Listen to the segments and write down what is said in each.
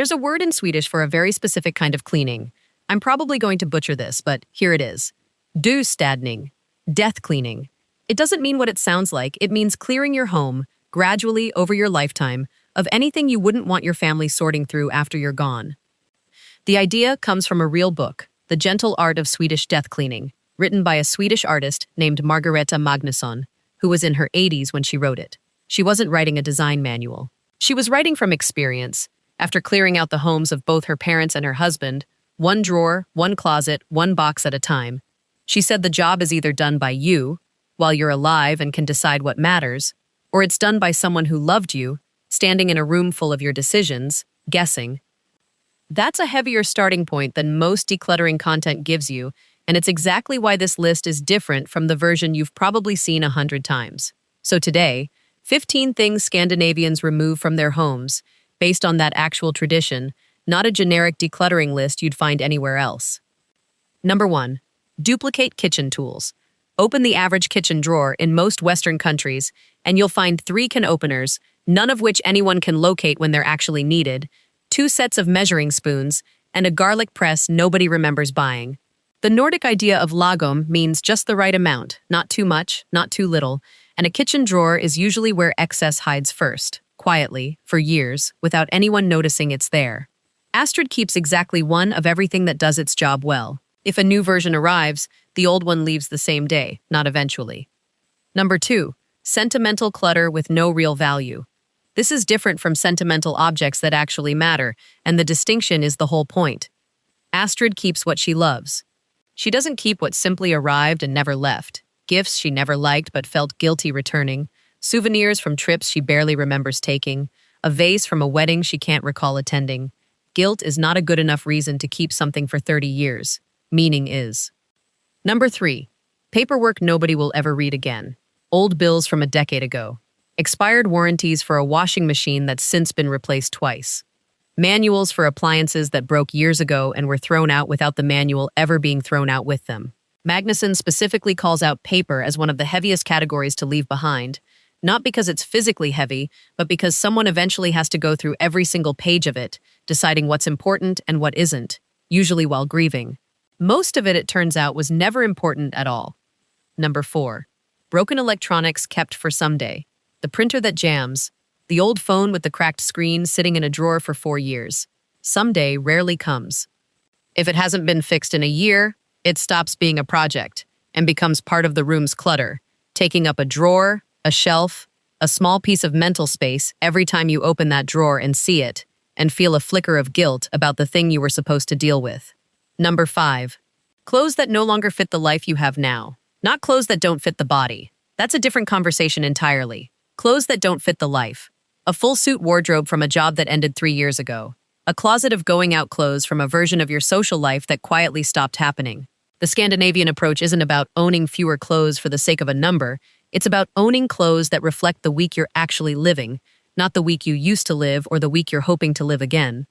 There's a word in Swedish for a very specific kind of cleaning. I'm probably going to butcher this, but here it is. Döstädning, death cleaning. It doesn't mean what it sounds like. It means clearing your home, gradually over your lifetime, of anything you wouldn't want your family sorting through after you're gone. The idea comes from a real book, The Gentle Art of Swedish Death Cleaning, written by a Swedish artist named Margareta Magnusson, who was in her 80s when she wrote it. She wasn't writing a design manual. She was writing from experience. After clearing out the homes of both her parents and her husband, one drawer, one closet, one box at a time, she said the job is either done by you, while you're alive and can decide what matters, or it's done by someone who loved you, standing in a room full of your decisions, guessing. That's a heavier starting point than most decluttering content gives you, and it's exactly why this list is different from the version you've probably seen 100 times. So today, 15 things Scandinavians remove from their homes, based on that actual tradition, not a generic decluttering list you'd find anywhere else. Number 1. Duplicate kitchen tools. Open the average kitchen drawer in most Western countries, and you'll find 3 can openers, none of which anyone can locate when they're actually needed, 2 sets of measuring spoons, and a garlic press nobody remembers buying. The Nordic idea of Lagom means just the right amount, not too much, not too little, and a kitchen drawer is usually where excess hides first, quietly, for years, without anyone noticing it's there. Astrid keeps exactly one of everything that does its job well. If a new version arrives, the old one leaves the same day, not eventually. Number 2. Sentimental clutter with no real value. This is different from sentimental objects that actually matter, and the distinction is the whole point. Astrid keeps what she loves. She doesn't keep what simply arrived and never left. Gifts she never liked but felt guilty returning, souvenirs from trips she barely remembers taking, a vase from a wedding she can't recall attending. Guilt is not a good enough reason to keep something for 30 years. Meaning is. Number 3. Paperwork nobody will ever read again. Old bills from a decade ago. Expired warranties for a washing machine that's since been replaced twice. Manuals for appliances that broke years ago and were thrown out without the manual ever being thrown out with them. Magnusson specifically calls out paper as one of the heaviest categories to leave behind, not because it's physically heavy, but because someone eventually has to go through every single page of it, deciding what's important and what isn't, usually while grieving. Most of it, it turns out, was never important at all. Number 4. Broken electronics kept for someday. The printer that jams. The old phone with the cracked screen sitting in a drawer for 4 years. Someday rarely comes. If it hasn't been fixed in a year, it stops being a project and becomes part of the room's clutter, taking up a drawer, a shelf, a small piece of mental space every time you open that drawer and see it, and feel a flicker of guilt about the thing you were supposed to deal with. Number 5. Clothes that no longer fit the life you have now. Not clothes that don't fit the body. That's a different conversation entirely. Clothes that don't fit the life. A full suit wardrobe from a job that ended 3 years ago. A closet of going out clothes from a version of your social life that quietly stopped happening. The Scandinavian approach isn't about owning fewer clothes for the sake of a number. It's about owning clothes that reflect the week you're actually living, not the week you used to live or the week you're hoping to live again.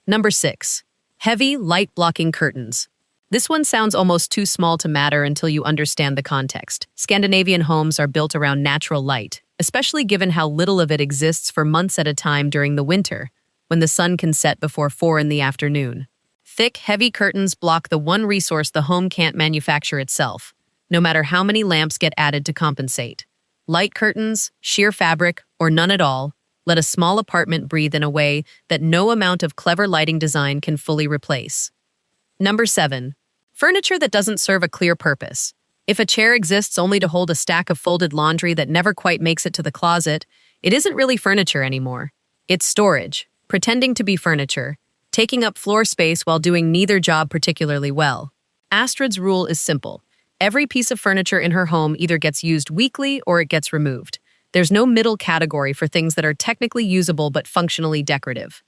Number 6. Heavy, light-blocking curtains. This one sounds almost too small to matter until you understand the context. Scandinavian homes are built around natural light, especially given how little of it exists for months at a time during the winter, when the sun can set before 4 in the afternoon. Thick, heavy curtains block the one resource the home can't manufacture itself, no matter how many lamps get added to compensate. Light curtains, sheer fabric, or none at all, let a small apartment breathe in a way that no amount of clever lighting design can fully replace. Number 7. Furniture that doesn't serve a clear purpose. If a chair exists only to hold a stack of folded laundry that never quite makes it to the closet, it isn't really furniture anymore. It's storage, pretending to be furniture, taking up floor space while doing neither job particularly well. Astrid's rule is simple. Every piece of furniture in her home either gets used weekly or it gets removed. There's no middle category for things that are technically usable but functionally decorative.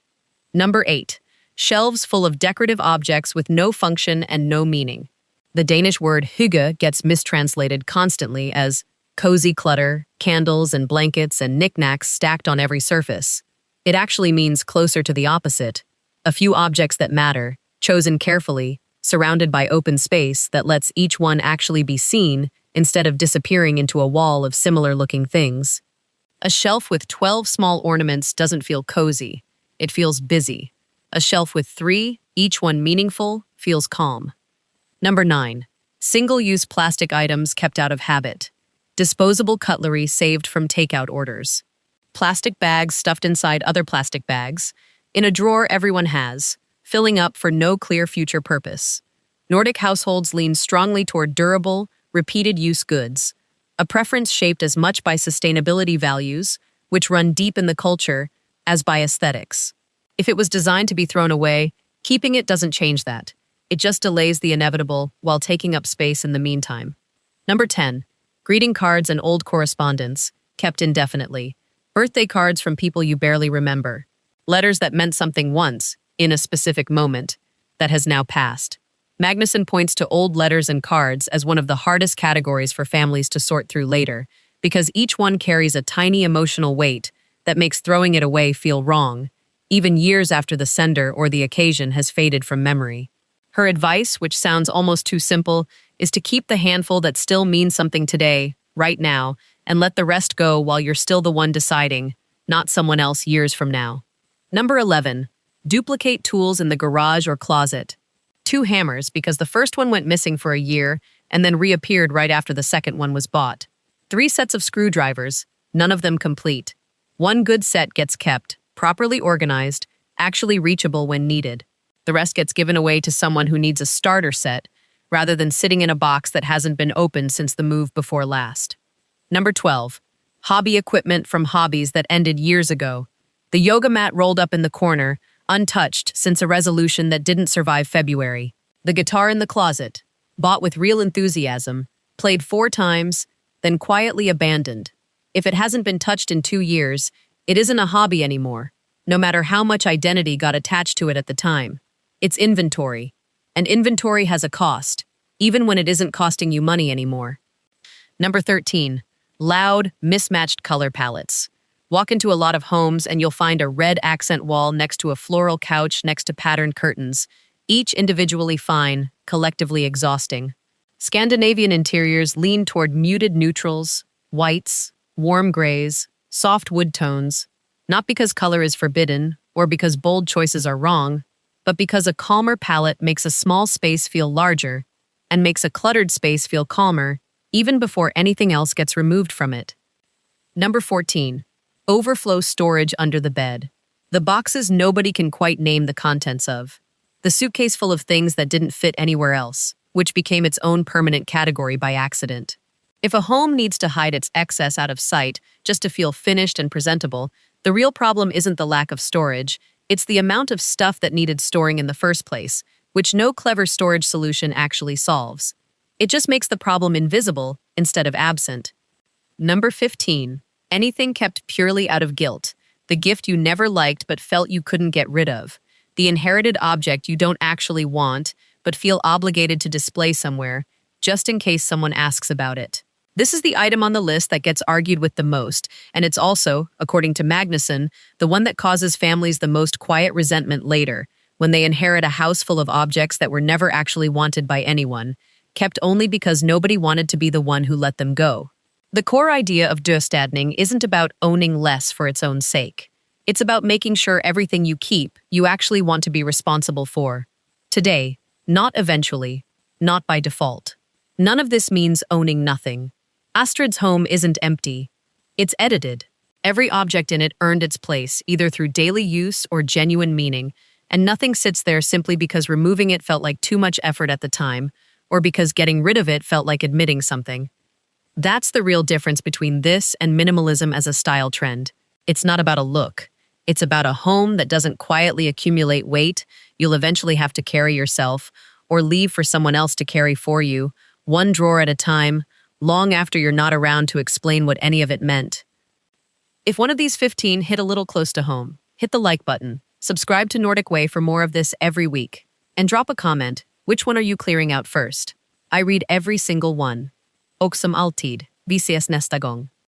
Number 8. Shelves full of decorative objects with no function and no meaning. The Danish word hygge gets mistranslated constantly as cozy clutter, candles and blankets and knickknacks stacked on every surface. It actually means closer to the opposite. A few objects that matter, chosen carefully, surrounded by open space that lets each one actually be seen instead of disappearing into a wall of similar-looking things. A shelf with 12 small ornaments doesn't feel cozy. It feels busy. A shelf with 3, each one meaningful, feels calm. Number 9. Single-use plastic items kept out of habit. Disposable cutlery saved from takeout orders. Plastic bags stuffed inside other plastic bags. In a drawer everyone has, filling up for no clear future purpose. Nordic households lean strongly toward durable, repeated-use goods, a preference shaped as much by sustainability values, which run deep in the culture, as by aesthetics. If it was designed to be thrown away, keeping it doesn't change that. It just delays the inevitable while taking up space in the meantime. Number 10. Greeting cards and old correspondence, kept indefinitely. Birthday cards from people you barely remember. Letters that meant something once, in a specific moment, that has now passed. Magnuson points to old letters and cards as one of the hardest categories for families to sort through later, because each one carries a tiny emotional weight that makes throwing it away feel wrong, even years after the sender or the occasion has faded from memory. Her advice, which sounds almost too simple, is to keep the handful that still means something today, right now, and let the rest go while you're still the one deciding, not someone else years from now. Number 11. Duplicate tools in the garage or closet. 2 hammers because the first one went missing for a year and then reappeared right after the second one was bought. 3 sets of screwdrivers, none of them complete. 1 good set gets kept, properly organized, actually reachable when needed. The rest gets given away to someone who needs a starter set, rather than sitting in a box that hasn't been opened since the move before last. Number 12. Hobby equipment from hobbies that ended years ago. The yoga mat rolled up in the corner, untouched since a resolution that didn't survive February. The guitar in the closet, bought with real enthusiasm, played 4 times, then quietly abandoned. If it hasn't been touched in 2 years, it isn't a hobby anymore, no matter how much identity got attached to it at the time. It's inventory, and inventory has a cost, even when it isn't costing you money anymore. Number 13. Loud, mismatched color palettes. Walk into a lot of homes and you'll find a red accent wall next to a floral couch next to patterned curtains, each individually fine, collectively exhausting. Scandinavian interiors lean toward muted neutrals, whites, warm grays, soft wood tones, not because color is forbidden or because bold choices are wrong, but because a calmer palette makes a small space feel larger and makes a cluttered space feel calmer even before anything else gets removed from it. Number 14. Overflow storage under the bed. The boxes nobody can quite name the contents of. The suitcase full of things that didn't fit anywhere else, which became its own permanent category by accident. If a home needs to hide its excess out of sight just to feel finished and presentable, the real problem isn't the lack of storage, it's the amount of stuff that needed storing in the first place, which no clever storage solution actually solves. It just makes the problem invisible instead of absent. Number 15. Anything kept purely out of guilt. The gift you never liked but felt you couldn't get rid of. The inherited object you don't actually want but feel obligated to display somewhere, just in case someone asks about it. This is the item on the list that gets argued with the most, and it's also, according to Magnuson, the one that causes families the most quiet resentment later, when they inherit a house full of objects that were never actually wanted by anyone, kept only because nobody wanted to be the one who let them go. The core idea of döstädning isn't about owning less for its own sake. It's about making sure everything you keep, you actually want to be responsible for. Today, not eventually, not by default. None of this means owning nothing. Astrid's home isn't empty. It's edited. Every object in it earned its place, either through daily use or genuine meaning, and nothing sits there simply because removing it felt like too much effort at the time, or because getting rid of it felt like admitting something. That's the real difference between this and minimalism as a style trend. It's not about a look. It's about a home that doesn't quietly accumulate weight you'll eventually have to carry yourself, or leave for someone else to carry for you, one drawer at a time, long after you're not around to explain what any of it meant. If one of these 15 hit a little close to home, hit the like button, subscribe to Nordic Way for more of this every week, and drop a comment. Which one are you clearing out first? I read every single one. Och som alltid, vi ses nästa gång.